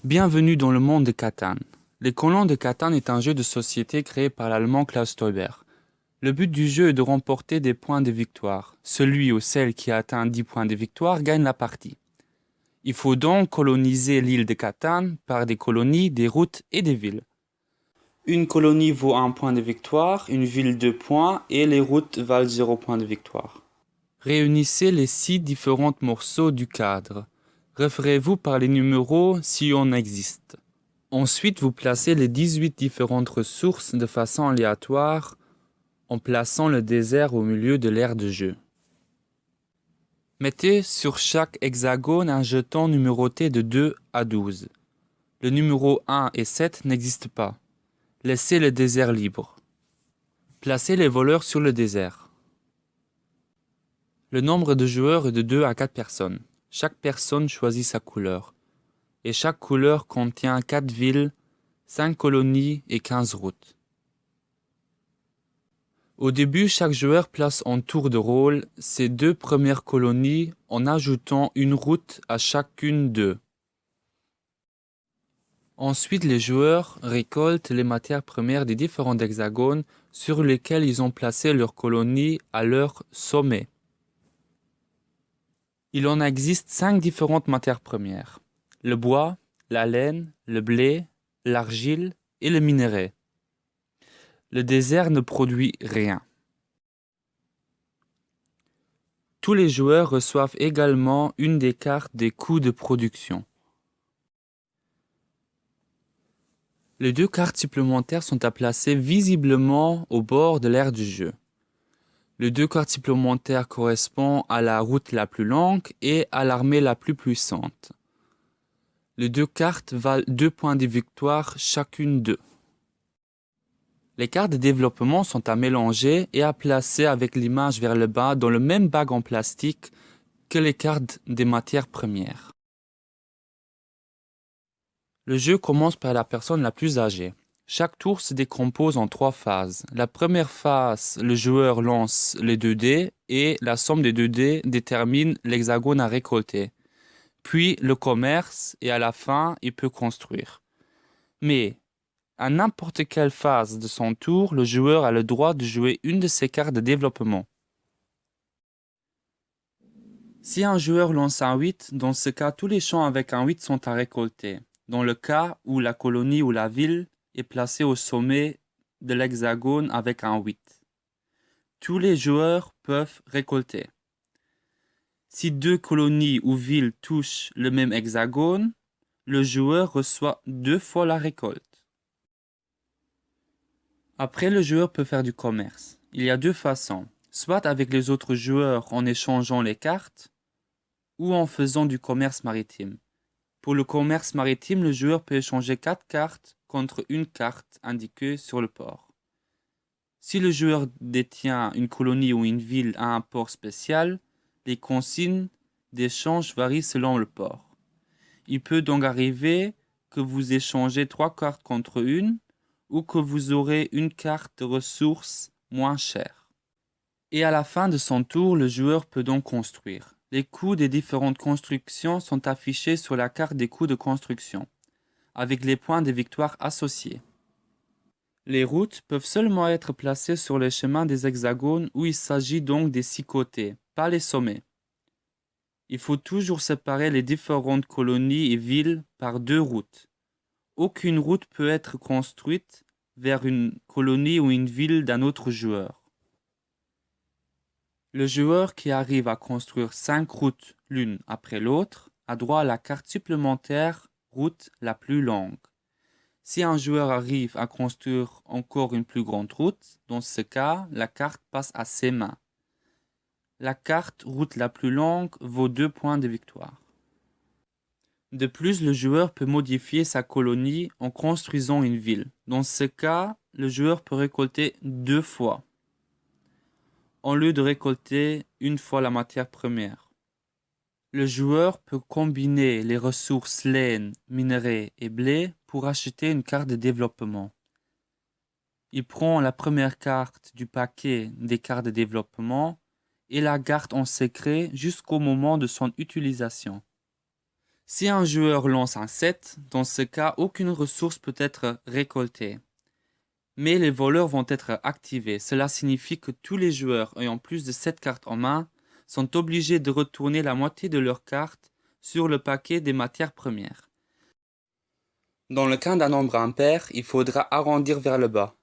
Bienvenue dans le monde de Catan. Les colons de Catan est un jeu de société créé par l'allemand Klaus Teuber. Le but du jeu est de remporter des points de victoire. Celui ou celle qui atteint 10 points de victoire gagne la partie. Il faut donc coloniser l'île de Catan par des colonies, des routes et des villes. Une colonie vaut 1 point de victoire, une ville 2 points et les routes valent 0 point de victoire. Réunissez les 6 différents morceaux du cadre. Référez-vous par les numéros si on existe. Ensuite, vous placez les 18 différentes ressources de façon aléatoire en plaçant le désert au milieu de l'aire de jeu. Mettez sur chaque hexagone un jeton numéroté de 2 à 12. Le numéro 1 et 7 n'existent pas. Laissez le désert libre. Placez les voleurs sur le désert. Le nombre de joueurs est de 2 à 4 personnes. Chaque personne choisit sa couleur. Et chaque couleur contient 4 villes, 5 colonies et 15 routes. Au début, chaque joueur place en tour de rôle ses 2 premières colonies en ajoutant une route à chacune d'eux. Ensuite, les joueurs récoltent les matières premières des différents hexagones sur lesquels ils ont placé leurs colonies à leur sommet. Il en existe 5 différentes matières premières: le bois, la laine, le blé, l'argile et le minerai. Le désert ne produit rien. Tous les joueurs reçoivent également une des cartes des coûts de production. Les 2 cartes supplémentaires sont à placer visiblement au bord de l'aire du jeu. Les 2 cartes supplémentaires correspondent à la route la plus longue et à l'armée la plus puissante. Les 2 cartes valent 2 points de victoire chacune d'eux. Les cartes de développement sont à mélanger et à placer avec l'image vers le bas dans le même bac en plastique que les cartes des matières premières. Le jeu commence par la personne la plus âgée. Chaque tour se décompose en 3 phases. La première phase, le joueur lance les 2 dés et la somme des 2 dés détermine l'hexagone à récolter. Puis le commerce et à la fin, il peut construire. Mais à n'importe quelle phase de son tour, le joueur a le droit de jouer une de ses cartes de développement. Si un joueur lance un 8, dans ce cas, tous les champs avec un 8 sont à récolter. Dans le cas où la colonie ou la ville est placée au sommet de l'hexagone avec un 8. Tous les joueurs peuvent récolter. Si 2 colonies ou villes touchent le même hexagone, le joueur reçoit 2 fois la récolte. Après, le joueur peut faire du commerce. Il y a 2 façons, soit avec les autres joueurs en échangeant les cartes, ou en faisant du commerce maritime. Pour le commerce maritime, le joueur peut échanger 4 cartes contre une carte indiquée sur le port. Si le joueur détient une colonie ou une ville à un port spécial, les consignes d'échange varient selon le port. Il peut donc arriver que vous échangez 3 cartes contre une ou que vous aurez une carte de ressources moins chère. Et à la fin de son tour, le joueur peut donc construire. Les coûts des différentes constructions sont affichés sur la carte des coûts de construction, avec les points de victoire associés. Les routes peuvent seulement être placées sur les chemins des hexagones où il s'agit donc des 6 côtés, pas les sommets. Il faut toujours séparer les différentes colonies et villes par 2 routes. Aucune route peut être construite vers une colonie ou une ville d'un autre joueur. Le joueur qui arrive à construire 5 routes l'une après l'autre a droit à la carte supplémentaire route la plus longue. Si un joueur arrive à construire encore une plus grande route, dans ce cas, la carte passe à ses mains. La carte route la plus longue vaut 2 points de victoire. De plus, le joueur peut modifier sa colonie en construisant une ville. Dans ce cas, le joueur peut récolter 2 fois, au lieu de récolter une fois la matière première. Le joueur peut combiner les ressources laine, minerai et blé pour acheter une carte de développement. Il prend la première carte du paquet des cartes de développement et la garde en secret jusqu'au moment de son utilisation. Si un joueur lance un 7, dans ce cas, aucune ressource peut être récoltée. Mais les voleurs vont être activés. Cela signifie que tous les joueurs ayant plus de 7 cartes en main sont obligés de retourner la moitié de leurs cartes sur le paquet des matières premières. Dans le cas d'un nombre impair, il faudra arrondir vers le bas.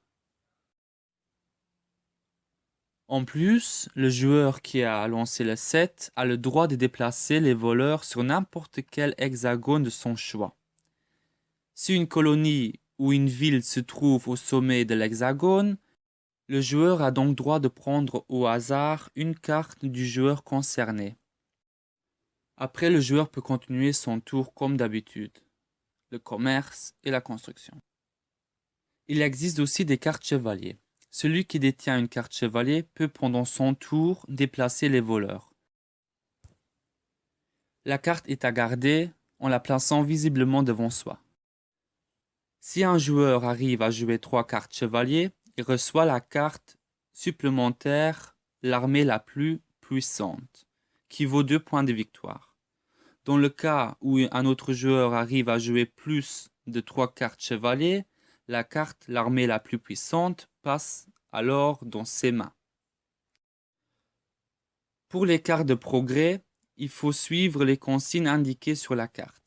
En plus, le joueur qui a lancé le 7 a le droit de déplacer les voleurs sur n'importe quel hexagone de son choix. Si une colonie ou une ville se trouve au sommet de l'hexagone, le joueur a donc droit de prendre au hasard une carte du joueur concerné. Après, le joueur peut continuer son tour comme d'habitude, le commerce et la construction. Il existe aussi des cartes chevaliers. Celui qui détient une carte chevalier peut pendant son tour déplacer les voleurs. La carte est à garder en la plaçant visiblement devant soi. Si un joueur arrive à jouer 3 cartes chevaliers, il reçoit la carte supplémentaire, l'armée la plus puissante, qui vaut 2 points de victoire. Dans le cas où un autre joueur arrive à jouer plus de 3 cartes chevaliers, la carte l'armée la plus puissante passe alors dans ses mains. Pour les cartes de progrès, il faut suivre les consignes indiquées sur la carte.